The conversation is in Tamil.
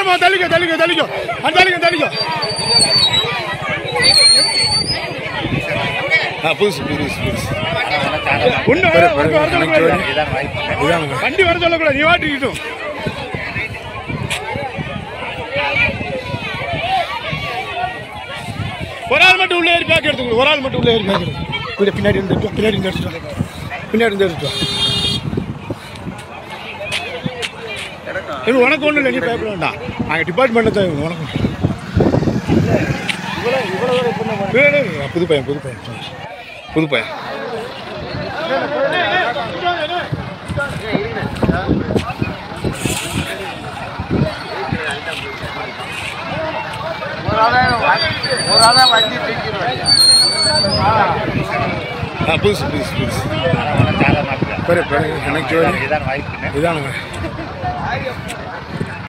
ஓரமா தள்ளிக்கோ தள்ளிக்கோ தள்ளிக்கோ தள்ளிக்கோ தள்ளிக்கோ புதுசு புதுசு புதுசு ஒன்று வண்டி வர சொல்லக்கூடாது நீ வாட்டிக்கிட்டும் ஒரு ஆள் மட்டும் உள்ளே ஏறி பேக் எடுத்துக்கணும் ஒரு ஆள் மட்டும் உள்ளே ஏறி பேக் எடுத்து பின்னாடி இருந்துட்டோம் பின்னாடி இருந்து எடுத்துட்டோம் பின்னாடி இருந்து எடுத்துட்டோம் இது உனக்கு ஒன்றும் இல்லை நீ பேப்பர் வேண்டாம் நாங்கள் டிபார்ட்மெண்ட்டில் தான் உனக்கு புது பையன் புது பையன் புது பையன் புதுசு புதுசு புதுசு எனக்கு இதானுங்க